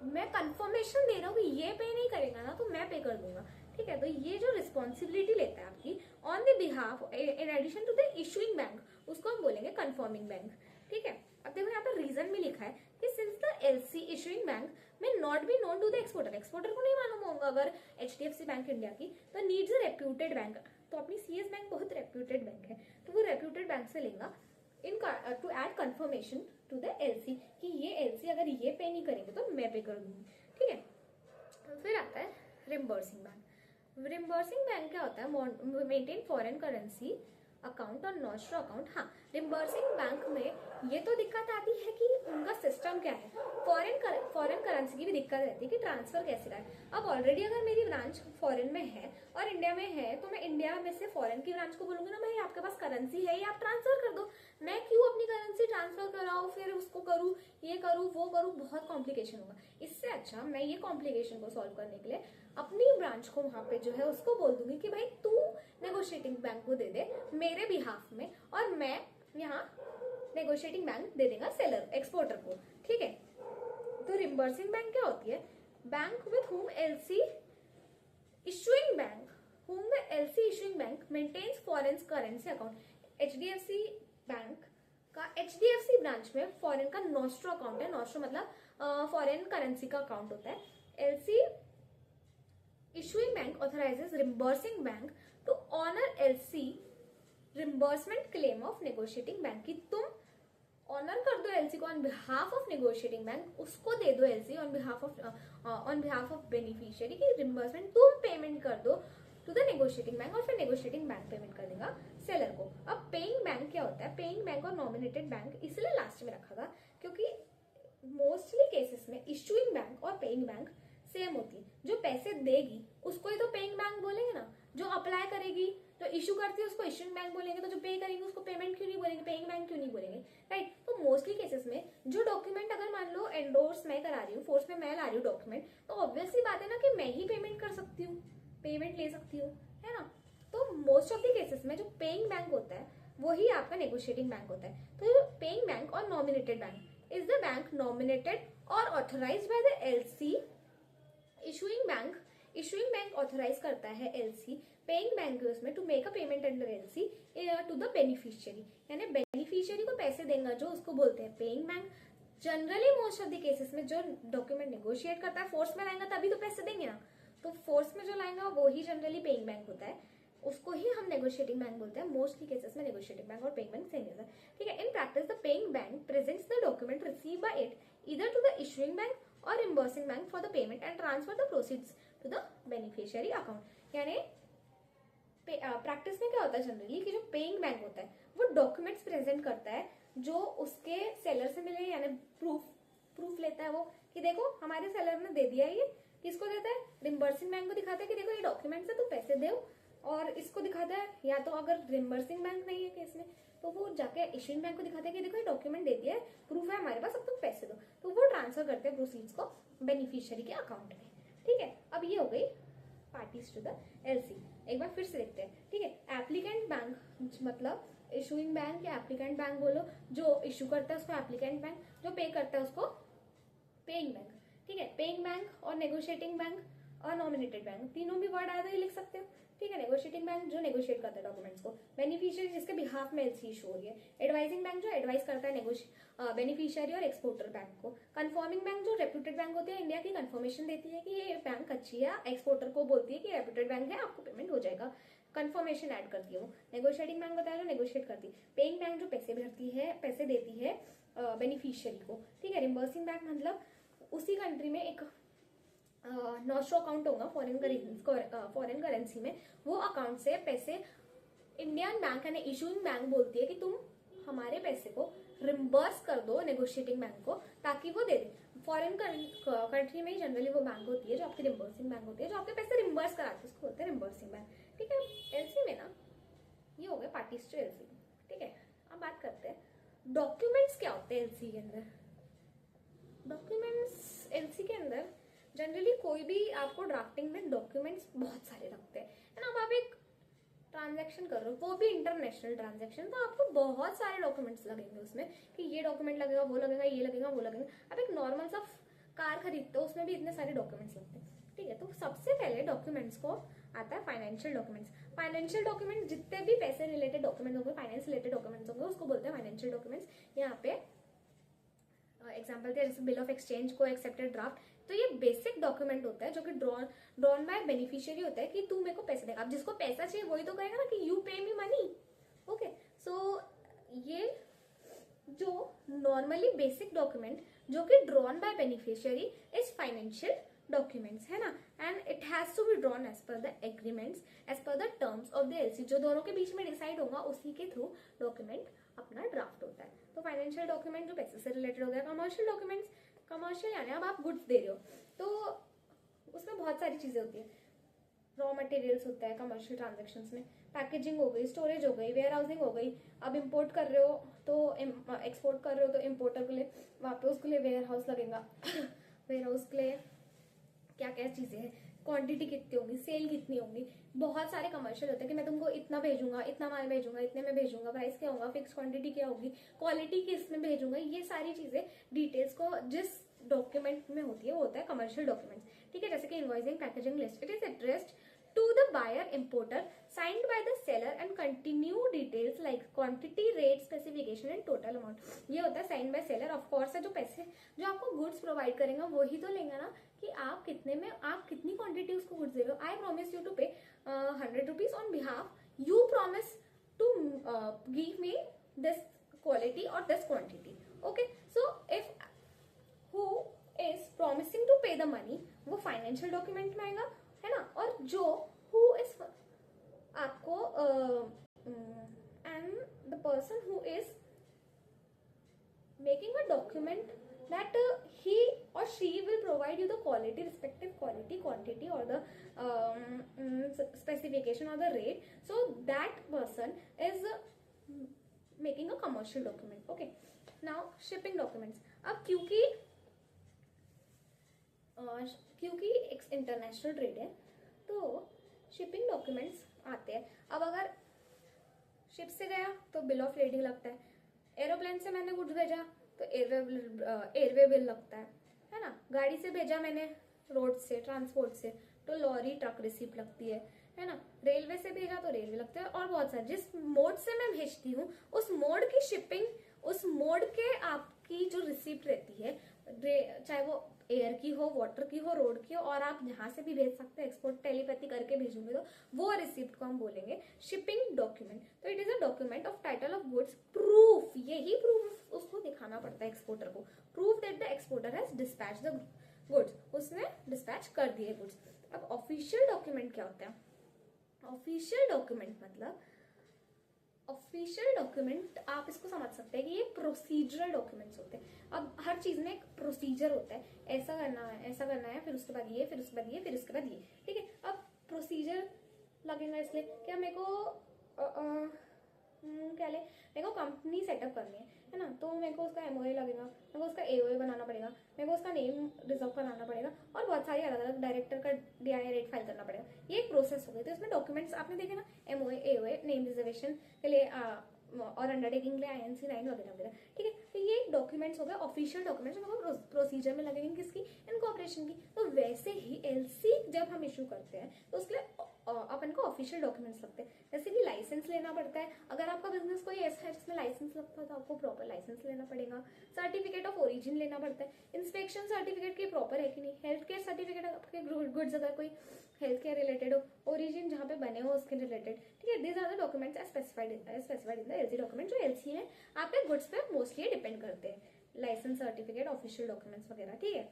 मैं कंफर्मेशन दे रहा हूँ कि ये पे नहीं करेगा ना तो मैं पे कर दूंगा। ठीक है, तो ये जो रिस्पॉन्सिबिलिटी लेता है आपकी on the behalf in addition to the issuing bank, उसको हम बोलेंगे कन्फर्मिंग बैंक। ठीक है, अब देखो यहाँ पर रीजन भी लिखा है कि since the LC issuing bank may not be known to the exporter, exporter को नहीं मालूम होगा अगर HDFC बैंक इंडिया की, तो नीड्स अ रेप्यूटेड बैंक। तो अपनी CS बैंक बहुत रेप्यूटेड बैंक है, तो वो रेप्यूटेड बैंक से लेगा in to add confirmation to the LC कि ये LC अगर ये पे नहीं करेंगे तो मैं पे कर दूंगी। ठीक है, फिर आता है रिम्बर्सिंग बैंक। रिम्बर्सिंग बैंक क्या होता है, मेंटेन फॉरेन करेंसी अकाउंट और नॉस्ट्रो अकाउंट। हाँ, रिम्बर्सिंग बैंक में ये तो दिक्कत आती है कि उनका सिस्टम क्या है, फॉरेन करेंसी की भी दिक्कत रहती है कि ट्रांसफर कैसे करें। अब ऑलरेडी अगर मेरी ब्रांच फॉरेन में है और इंडिया में है, तो मैं इंडिया में से फॉरेन की ब्रांच को बोलूंगी ना भाई आपके पास करेंसी है, ये आप ट्रांसफर कर दो। मैं क्यों अपनी करेंसी ट्रांसफर कराऊं, फिर उसको करूँ, ये करूँ, वो करूँ, बहुत कॉम्प्लिकेशन होगा। इससे अच्छा मैं ये कॉम्प्लिकेशन को सॉल्व करने के लिए अपनी ब्रांच को वहां पे जो है उसको बोल दूंगी कि भाई तू नेगोशिएटिंग बैंक को दे दे मेरे बिहाफ में, और मैं यहाँ नेगोशिएटिंग बैंक दे देगा सेलर एक्सपोर्टर को। ठीक है, तो रिम्बर्सिंग बैंक क्या होती है, bank with whom LC issuing bank, whom the LC issuing bank maintains foreign currency account. HDFC bank का HDFC ब्रांच में फॉरेन का नॉस्ट्रो अकाउंट है, नॉस्ट्रो मतलब फॉरेन करेंसी का अकाउंट होता है। LC issuing bank authorizes reimbursing bank to honor LC reimbursement claim of negotiating bank की तुम ऑनर कर दो LC को on behalf of negotiating bank, उसको दे दो LC on behalf of beneficiary की रिम्बर्समेंट तुम पेमेंट कर दो टू द नेगोशिएटिंग बैंक, और फिर नेगोशिएटिंग बैंक पेमेंट कर देगा सेलर को। अब पेइंग बैंक क्या होता है, पेइंग बैंक और नॉमिनेटेड बैंक इसलिए लास्ट में रखा था क्योंकि मोस्टली केसेस में इशूइंग बैंक और पेइंग बैंक सेम होती है। जो पैसे देगी उसको ही तो पेइंग बैंक बोलेंगे ना, जो अप्लाई करेगी, जो इशू करती है उसको इशूइंग बैंक बोलेंगे, तो जो पे करेंगे उसको पेमेंट क्यों नहीं बोलेंगे, पेइंग बैंक क्यों नहीं बोलेंगे, राइट। तो मोस्टली केसेस में जो डॉक्यूमेंट अगर मान लो एंडोर्स मैं करा रही हूँ, फोर्स में मैं ला रही हूँ डॉक्यूमेंट, तो ऑब्वियसली बात है ना कि मैं ही पेमेंट कर सकती हूँ, पेमेंट ले सकती हूँ, है ना। तो मोस्ट ऑफ द केसेस में जो पेइंग बैंक होता है वही आपका नेगोशिएटिंग बैंक होता है। तो पेइंग बैंक और nominated bank is the bank nominated और authorised by the LC. Issuing bank authorise करता है एलसी पेइंग बैंक के उसमें to make a payment under LC to the beneficiary, यानी बेनिफिशियरी को पैसे देगा जो उसको बोलते हैं paying bank. Generally most of the cases में जो डॉक्यूमेंट नेगोशिएट करता है फोर्स में लाएगा तभी तो पैसे देंगे ना, तो फोर्स में जो लाएगा वो ही जनरली पेइंग बैंक होता है, उसको ही हम नेगोशिएटिंग बैंक बोलते हैं। मोस्टली केसेस में नेगोशिएटिंग बैंक और पेइंग बैंक सेम होता है, ठीक है। In practice the paying bank presents the document receive by it either to the issuing bank और reimbursing bank for the payment and transfer the proceeds to the beneficiary account. यानी practice में क्या होता है जनरली कि जो paying bank होता है वो डॉक्यूमेंट्स प्रेजेंट करता है जो उसके सेलर से मिले, यानी प्रूफ लेता है वो कि देखो हमारे सेलर ने दे दिया, ये किसको देता है, रिम्बर्सिंग बैंक को दिखाता है कि देखो ये डॉक्यूमेंट्स है तो पैसे दो, और इसको दिखाता है, या तो अगर रिम्बर्सिंग बैंक नहीं है केस में तो वो जाके इशूइंग बैंक को दिखाता है कि देखो ये डॉक्यूमेंट दे दिया है, प्रूफ है हमारे पास, अब तुम पैसे दो, तो वो ट्रांसफर करते हैं प्रोसीड्स को बेनिफिशियरी के अकाउंट में, ठीक है। अब ये हो गई पार्टीज टू द एलसी। एक बार फिर से देखते हैं, ठीक है। एप्लीकेंट बैंक मतलब इशूइंग बैंक या एप्लीकेंट बैंक बोलो, जो इशू करता है उसको एप्लीकेंट बैंक, जो पे करता है उसको पेइंग बैंक, ठीक है। पेइंग बैंक और नेगोशिएटिंग बैंक और नॉमिनेटेड बैंक तीनों भी वर्ड आया तो ये लिख सकते हो, ठीक है। नेगोशिएटिंग बैंक जो नेगोशिएट करता है डॉक्यूमेंट्स को, बेनिफिशियरी जिसके बिहाफ में एलसी इशू हो रही है, एडवाइजिंग बैंक जो एडवाइस करता है बेनिफिशियरी और एक्सपोर्टर बैंक को, कंफर्मिंग बैंक जो रेप्यूटेड बैंक होती है इंडिया की, कंफर्मेशन देती है कि ये बैंक अच्छी है, एक्सपोर्टर को बोलती है कि रेप्यूटेड बैंक है, आपको पेमेंट हो जाएगा, कंफर्मेशन ऐड करती है वो। नेगोशिएटिंग बैंक बताया जो नेगोशिएट करती है, पेइंग बैंक जो पैसे भरती है, पैसे देती है बेनिफिशियरी को, ठीक है। रिम्बर्सिंग बैंक मतलब उसी कंट्री में एक नॉस्ट्रो अकाउंट होगा फॉरेन करेंसी में, वो अकाउंट से पैसे इंडियन बैंक यानी इशूइंग बैंक बोलती है कि तुम हमारे पैसे को रिम्बर्स कर दो नेगोशिएटिंग बैंक को ताकि वो दे दे। फॉरेन कंट्री में जनरली वो बैंक होती है जो आपकी रिम्बर्सिंग बैंक होती है, जो आपके पैसे रिम्बर्स कराती है, उसको बोलते हैं रिम्बर्सिंग बैंक, ठीक है। एलसी में ना ये हो गया पार्टीज टू एलसी, ठीक है। अब बात करते हैं डॉक्यूमेंट्स क्या होते हैं एलसी के अंदर। डॉक्यूमेंट्स एलसी के अंदर जनरली कोई भी आपको ड्राफ्टिंग में डॉक्यूमेंट्स बहुत सारे रखते हैं, है ना। अब आप एक ट्रांजैक्शन कर रहे हो, वो भी इंटरनेशनल ट्रांजैक्शन, तो आपको बहुत सारे डॉक्यूमेंट्स लगेंगे उसमें कि ये डॉक्यूमेंट लगेगा, वो लगेगा, ये लगेगा, वो लगेगा। अब एक नॉर्मल सा कार खरीदते हो उसमें भी इतने सारे डॉक्यूमेंट्स लगते हैं, ठीक है। तो सबसे पहले डॉक्यूमेंट्स को आता है फाइनेंशियल डॉक्यूमेंट्स। फाइनेंशियल डॉक्यूमेंट जितने भी पैसे रिलेटेड डॉक्यूमेंट होंगे, फाइनेंस रिलेटेड डॉक्यूमेंट्स होंगे, उसको बोलते हैं फाइनेंशियल डॉक्यूमेंट्स। यहाँ पे एग्जाम्पल दिया जैसे बिल ऑफ एक्सचेंज को एक्सेप्टेड ड्राफ्ट, तो ये बेसिक डॉक्यूमेंट होता है जो कि ड्रॉन बाय बेनिफिशियरी होता है कि तू मेरे को पैसे देगा। अब जिसको पैसा चाहिए वही तो कहेगा ना कि यू पे मी मनी, ओके। सो ये जो नॉर्मली बेसिक डॉक्यूमेंट जो कि drawn by beneficiary is financial documents, है ना। And it has to be drawn as per the agreements, as per the terms of the LC, जो दोनों के बीच में डिसाइड होगा उसी के थ्रू डॉक्यूमेंट अपना ड्राफ्ट होता है। तो फाइनेंशियल डॉक्यूमेंट जो पैसे से रिलेटेड हो गया। कमर्शियल डॉक्यूमेंट्स, कमर्शियल यानी अब आप गुड्स दे रहे हो तो उसमें बहुत सारी चीजें होती है, रॉ मटेरियल्स होता है कमर्शियल ट्रांजेक्शंस में, पैकेजिंग हो गई, स्टोरेज हो गई, वेयर हाउसिंग हो गई। अब इंपोर्ट कर रहे हो तो एक्सपोर्ट कर रहे हो तो इम्पोर्टर के लिए वहाँ पे उसके लिए वेयर हाउस लगेगा वेयर हाउस के लिए क्या क्या चीजें हैं, क्वांटिटी कितनी होगी, सेल कितनी होगी, बहुत सारे कमर्शियल होते हैं कि मैं तुमको इतना भेजूंगा, इतना माल भेजूंगा, इतने में भेजूंगा, प्राइस क्या होगा, फिक्स क्वांटिटी क्या होगी, क्वालिटी किस में भेजूंगा, ये सारी चीजें डिटेल्स को जिस डॉक्यूमेंट में होती है वो होता है कमर्शियल डॉक्यूमेंट्स, ठीक है। जैसे कि invoicing, packaging list, it is addressed to the buyer importer, signed by the seller and continue details like quantity, rate, specification and total amount। ये होता है sign by seller. Of course है जो पैसे जो आपको गुड्स प्रोवाइड करेगा वही तो लेगा ना कि आप कितने में, आप कितनी क्वांटिटी उसको गुड्स दे रहे हो। I promise you to pay 100 rupees on behalf, you promise to give me this quality और this quantity, okay. So if who is promising to pay the money वो फाइनेंशियल डॉक्यूमेंट में आएगा, है ना। और जो हु इज आपको and the person who is making a document that he or she will provide you the quality, respective quality, quantity or the specification or the rate, so that person is making a commercial document, okay। now shipping documents, अब क्योंकि क्योंकि एक international trade है तो shipping documents आते हैं। अब अगर शिप से गया तो बिल ऑफ लेडिंग लगता है, एरोप्लेन से मैंने गुड्स भेजा तो एयरवे बिल लगता है ना। गाड़ी से भेजा मैंने, रोड से, ट्रांसपोर्ट से, तो लॉरी ट्रक रिसिप्ट लगती है ना। रेलवे से भेजा तो रेलवे लगता है, और बहुत सारे जिस मोड से मैं भेजती हूँ उस मोड की शिपिंग, उस मोड के आपकी जो रिसिप्ट रहती है, चाहे वो एयर की हो, वाटर की हो, रोड की हो, और आप जहां से भी भेज सकते हैं, एक्सपोर्ट टेलीपैथी करके भेजोगे तो वो रिसिप्ट को हम बोलेंगे शिपिंग डॉक्यूमेंट। तो it is a document of title of goods, proof, यही प्रूफ उसको दिखाना पड़ता है एक्सपोर्टर को, proof that the exporter has dispatch the goods, उसने डिस्पैच कर दिए गुड्स। अब ऑफिशियल डॉक्यूमेंट क्या होता है? ऑफिशियल डॉक्यूमेंट मतलब, ऑफिशियल डॉक्यूमेंट आप इसको समझ सकते हैं कि ये प्रोसीजरल डॉक्यूमेंट्स होते हैं। अब हर चीज में एक प्रोसीजर होता है, ऐसा करना है, ऐसा करना है, फिर उसके बाद ये, फिर उसके बाद ये, फिर उसके बाद ये, ठीक है। अब प्रोसीजर लगेगा इसलिए क्या, मेरे को क्या ले, मेरे को कंपनी सेटअप करनी है ना, तो मेरे को उसका एमओए लगेगा, मेरे को उसका एओए बनाना पड़ेगा, मेरे को उसका नेम रिजर्व कराना पड़ेगा, और बहुत सारी अलग अलग डायरेक्टर का डीआई रेट फाइल करना पड़ेगा। ये एक प्रोसेस हो गई। तो इसमें डॉक्यूमेंट्स आपने देखे ना, एमओए, एओए, नेम रिजर्वेशन के लिए और अंडरटेकिंग के लिए INC 9 वगैरह वगैरह, ठीक है। तो ये डॉक्यूमेंट्स हो गए ऑफिशियल डॉक्यूमेंट्स, जो प्रोसीजर में लगेंगे किसकी, इनकॉर्पोरेशन की। तो वैसे ही LC जब हम इशू करते हैं तो उसके लिए अपन को ऑफिशियल डॉक्यूमेंट्स लगते हैं। जैसे कि लाइसेंस लेना पड़ता है, अगर आपका बिजनेस कोई ऐसा है जिसमें लाइसेंस लगता है तो आपको प्रॉपर लाइसेंस लेना पड़ेगा। सर्टिफिकेट ऑफ ओरिजिन लेना पड़ता है, इंस्पेक्शन सर्टिफिकेट की प्रॉपर है कि नहीं, हेल्थ केयर सर्टिफिकेट आपके गुड्स अगर कोई हेल्थ केयर रिलेटेड हो, ओरिजिन जहाँ पे बने हो उसके रिलेटेड, ठीक है। These are the documents specified in the LC document, जो LC में आपके गुड्स पे मोस्टली डिपेंड करते हैं, लाइसेंस सर्टिफिकेट, ऑफिशियल डॉक्यूमेंट्स वगैरह, ठीक है।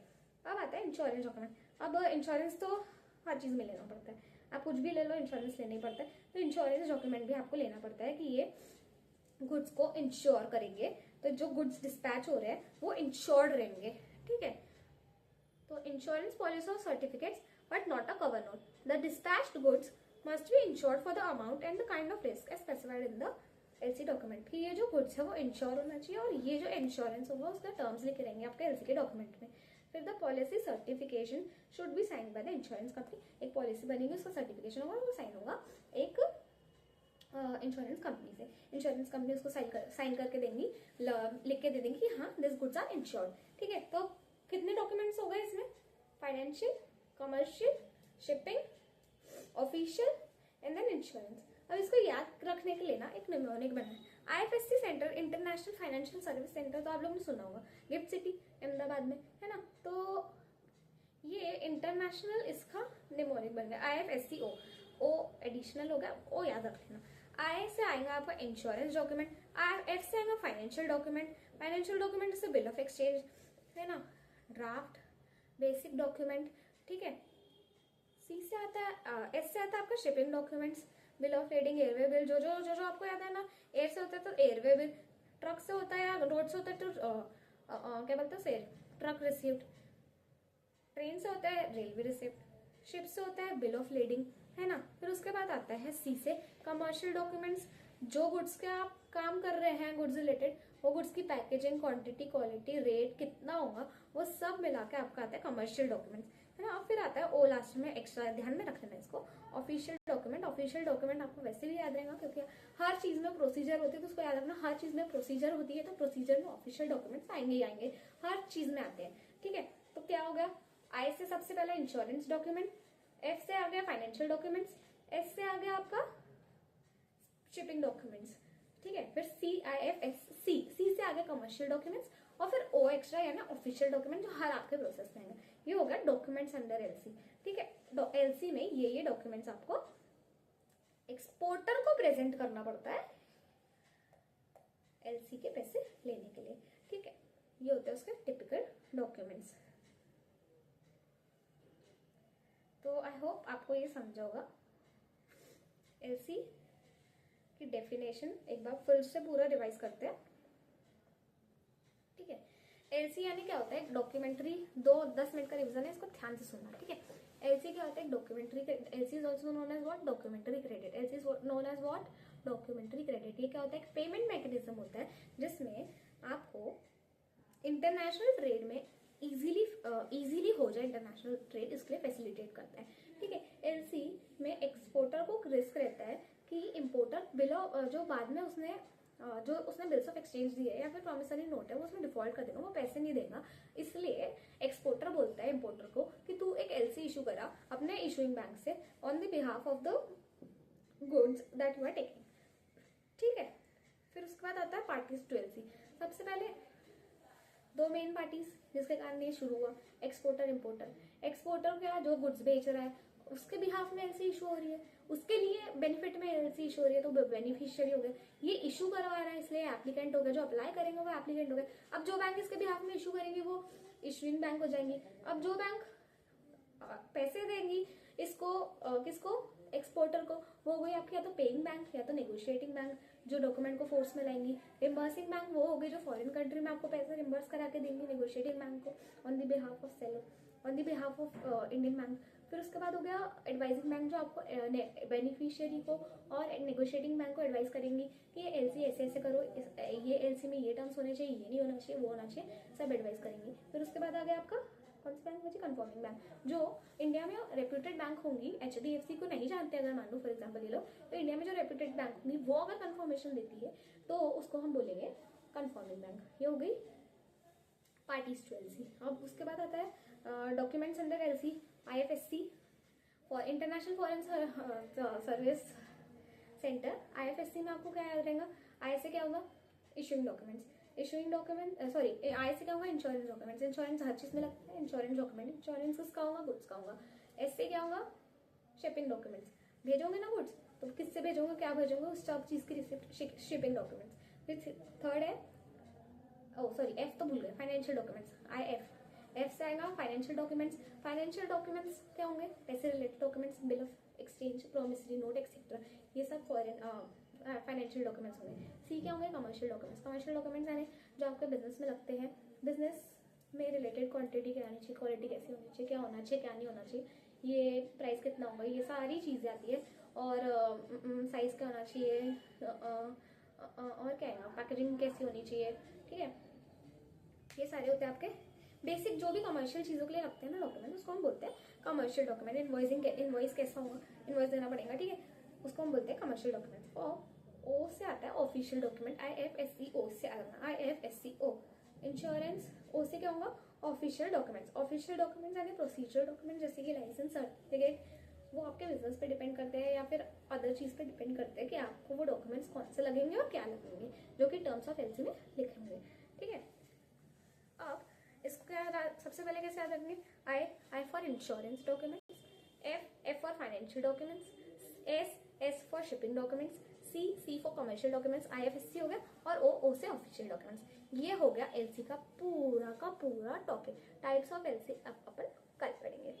अब आता है इंश्योरेंस डॉक्यूमेंट। अब इंश्योरेंस तो हर चीज में लेना पड़ता है, आप कुछ भी ले लो इंश्योरेंस लेना ही पड़ता है। तो इंश्योरेंस डॉक्यूमेंट भी आपको लेना पड़ता है कि ये गुड्स को इंश्योर करेंगे, तो जो गुड्स डिस्पैच हो रहे हैं वो इंश्योर्ड रहेंगे, ठीक है। तो इंश्योरेंस पॉलिसी और certificates but not a cover note, the dispatched goods must be insured for the amount and the kind of risk specified in the LC document, कि ये जो गुड्स है वो इंश्योर होना चाहिए, और ये जो इंश्योरेंस होगा उसका टर्म्स लिखे रहेंगे आपके LC के डॉक्यूमेंट में। फिर the policy certification should be sign by the insurance company, एक पॉलिसी बनेगी, उसका सर्टिफिकेशन होगा, वो साइन होगा एक इंश्योरेंस कंपनी से। इंश्योरेंस कंपनी उसको साइन करके देंगी, लिख के दे देंगी कि हाँ दिस गुड्स आर इंश्योर्ड, ठीक है। तो कितने डॉक्यूमेंट्स हो गए इसमें? Financial, commercial, shipping, official and then insurance. अब इसको याद रखने के लिए ना एक निमोनिक बना है, IFSC centre, international financial service centre, तो आप लोगों ने सुना होगा, गिफ्ट सिटी अहमदाबाद में है ना। तो ये इंटरनेशनल इसका निमोनिक बन गया, IFSC ओ एडिशनल हो गया, ओ याद रख लेना। I से आएगा आपका इंश्योरेंस डॉक्यूमेंट, F से आएगा फाइनेंशियल डॉक्यूमेंट, फाइनेंशियल डॉक्यूमेंट जैसे बिल ऑफ एक्सचेंज है ना, ड्राफ्ट, बेसिक डॉक्यूमेंट, ठीक है। C से आता है, S से आता है आपका shipping documents, bill of lading, airway bill, जो जो जो जो आपको याद है ना, एयर से होता है तो एयरवे बिल, ट्रक से होता है या रोड से होता है तो क्या बोलते हैं, ट्रक रिसिप्ट, ट्रेन से होता है रेलवे रिसिप्ट, शिप से होता है बिल ऑफ लेडिंग, है ना। फिर उसके बाद आता है C से कमर्शियल डॉक्यूमेंट्स, जो गुड्स के आप काम कर रहे हैं गुड्स रिलेटेड, वो गुड्स की पैकेजिंग, क्वांटिटी, क्वालिटी, रेट कितना होगा, वो सब मिला के आपका आता है कमर्शियल डॉक्यूमेंट्स, है ना। अब फिर आता है O लास्ट में, एक्स्ट्रा ध्यान में रख लेना इसको, ऑफिशियल डॉक्यूमेंट। ऑफिशियल डॉक्यूमेंट आपको वैसे भी याद रहेगा क्योंकि हर चीज में प्रोसीजर होती है, तो उसको याद रखना, हर चीज में प्रोसीजर होती है तो प्रोसीजर में ऑफिशियल डॉक्यूमेंट्स आएंगे ही आएंगे, हर चीज में आते हैं, ठीक है। तो क्या हो गया, I से सबसे पहला इंश्योरेंस डॉक्यूमेंट, F से आ गया फाइनेंशियल डॉक्यूमेंट्स, S से आ गया आपका शिपिंग डॉक्यूमेंट्स, ठीक है। फिर C से आ गया कमर्शियल डॉक्यूमेंट्स, और फिर O एक्स्ट्रा यानी ऑफिशियल डॉक्यूमेंट, जो हर आपके प्रोसेस में आएंगे। ये हो गया डॉक्यूमेंट्स अंडर LC, ठीक है। LC में ये डॉक्यूमेंट्स आपको एक्सपोर्टर को प्रेजेंट करना पड़ता है LC के पैसे लेने के लिए, ठीक है। ये होते हैं उसके टिपिकल डॉक्यूमेंट्स। तो आई होप आपको ये समझा होगा। LC की डेफिनेशन एक बार फिर से पूरा रिवाइज करते हैं, ठीक है। LC यानी क्या होता है, डॉक्यूमेंट्री, 10 मिनट का रिवीजन है, इसको ध्यान से सुनना, ठीक है। LC क्या होता है, documentary, LC is also known as what, documentary credit, LC is known as what, documentary credit. ये क्या होता है, पेमेंट मैकेनिज्म होता है जिसमें आपको इंटरनेशनल ट्रेड में इजीली हो जाए इंटरनेशनल ट्रेड, इसके लिए फैसिलिटेट करता है। ठीक है, एलसी में एक्सपोर्टर को रिस्क रहता है कि इम्पोर्टर जो बाद में उसने बिल्स ऑफ एक्सचेंज दिए या फिर प्रॉमिसरी नोट है वो उसमें डिफॉल्ट कर देगा, वो पैसे नहीं देगा। इसलिए एक्सपोर्टर बोलता है इम्पोर्टर को कि तू एक एलसी इशू करा अपने इशूइंग बैंक से on the behalf of the goods that you are taking. ठीक है, फिर उसके बाद आता है पार्टीज टू एलसी। सबसे पहले दो मेन पार्टीज जिसके कारण ये शुरू हुआ, एक्सपोर्टर इम्पोर्टर। एक्सपोर्टर क्या, जो गुड्स बेच रहा है उसके बिहाफ में एलसी इशू हो रही है, उसके लिए बेनिफिट में एलसी इशू हो रही है, तो बेनिफिशियरी हो गए। ये इशू करवा रहा है इसलिए एप्लीकेंट हो गया, जो अप्लाई करेंगे वो एप्लीकेंट हो गए। अब जो बैंक इसके बिहाफ में इशू करेंगे वो इशूइंग बैंक हो जाएंगी। अब जो बैंक पैसे देंगी इसको किसको, एक्सपोर्टर को, वो हो गई आपकी या तो पेइंग बैंक या तो नेगोशिएटिंग बैंक, जो डॉक्यूमेंट को फोर्स में लाएंगी। रिम्बर्सिंग बैंक वो हो गई जो फॉरेन कंट्री में आपको पैसे रिम्बर्स करा के देंगी नेगोशिएटिंग बैंक को on the behalf of seller, on the behalf of Indian bank. फिर उसके बाद हो गया एडवाइजिंग बैंक, जो आपको बेनिफिशियरी को और नेगोशिएटिंग बैंक को एडवाइस करेंगी कि ये एलसी ऐसे ऐसे करो, ये एलसी में ये टर्म्स होने चाहिए, ये नहीं होना चाहिए, वो होना चाहिए, सब एडवाइस करेंगी। फिर उसके बाद आ गया आपका कौन सा बैंक मुझे, कंफर्मिंग बैंक, जो इंडिया में रेप्यूटेड बैंक होंगी। एचडीएफसी को नहीं जानते अगर मान लो फॉर एग्जांपल ये लोग, तो इंडिया में जो रेप्यूटेड बैंक होंगी वो अगर कंफर्मेशन देती है तो उसको हम बोलेंगे कंफर्मिंग बैंक। ये हो गई पार्टीज टू एलसी। अब उसके बाद आता है documents under LC, IFSC for international foreign service centre. IFSC में आपको क्या याद रहेगा, आई से क्या होगा, issuing documents, issuing document sorry I से क्या होगा, इंश्योरेंस डॉक्यूमेंट्स, इंश्योरेंस हर चीज में लगता है, इंश्योरेंस डॉक्यूमेंट, इंश्योरेंस किसका होगा, गुड्स का होगा। एस से क्या होगा, शिपिंग डॉक्यूमेंट्स, भेजोगे ना गुड्स तो किससे भेजोगे, क्या भेजोगे, उस सब चीज की रिसिप्ट, शिपिंग डॉक्यूमेंट्स। फिर थर्ड है, ओ सॉरी एफ तो भूल गए, फाइनेंशियल डॉक्यूमेंट्स, आई एफ से आएगा फाइनेंशियल डॉक्यूमेंट्स। फाइनेंशियल डॉक्यूमेंट्स क्या होंगे, पैसे related documents, bill of exchange, promissory note etcetera, ये सब फॉरेन फाइनेंशियल डॉक्यूमेंट्स होंगे। सी क्या होंगे, कमर्शियल डॉक्यूमेंट्स। कमर्शियल डॉक्यूमेंट्स यानी जो आपके बिजनेस में लगते हैं, बिजनेस में रिलेटेड क्वांटिटी क्या आनी चाहिए, क्वालिटी कैसी होनी चाहिए, क्या होना चाहिए क्या नहीं होना चाहिए, ये प्राइस कितना होगा, ये सारी चीज़ें आती है। और साइज क्या होना चाहिए, और क्या है, पैकेजिंग कैसी होनी चाहिए। ठीक है, ये सारे होते हैं आपके बेसिक जो भी कमर्शियल चीज़ों के लिए लगते हैं ना डॉक्यूमेंट, उसको हम बोलते हैं कमर्शियल डॉक्यूमेंट। इनवॉइस कैसा होगा, इनवॉइस देना पड़ेगा, ठीक है, उसको हम बोलते हैं कमर्शियल डॉक्यूमेंट। और ओ से आता है ऑफिशियल डॉक्यूमेंट, IFSC ओ से आता है, IFSC ओ। इंश्योरेंस, ओ से क्या होगा, ऑफिशियल डॉक्यूमेंट्स। ऑफिशियल डॉक्यूमेंट्स यानी प्रोसीजर डॉक्यूमेंट, जैसे कि लाइसेंस, सर्टिफिकेट, वो आपके बिजनेस पे डिपेंड करते हैं या फिर अदर चीज़ पे डिपेंड करते हैं कि आपको वो डॉक्यूमेंट्स कौन से लगेंगे और क्या लगेंगे, जो कि टर्म्स ऑफ एलसी में लिखेंगे। ठीक है, अब इसको क्या सबसे पहले कैसे याद रखेंगे, I for insurance documents, F for financial documents, S for shipping documents, C for commercial documents, IFSC हो गया, और ओ से ऑफिशियल डॉक्यूमेंट्स। ये हो गया एलसी का पूरा टॉपिक। टाइप्स ऑफ एलसी अपन कल पढ़ेंगे।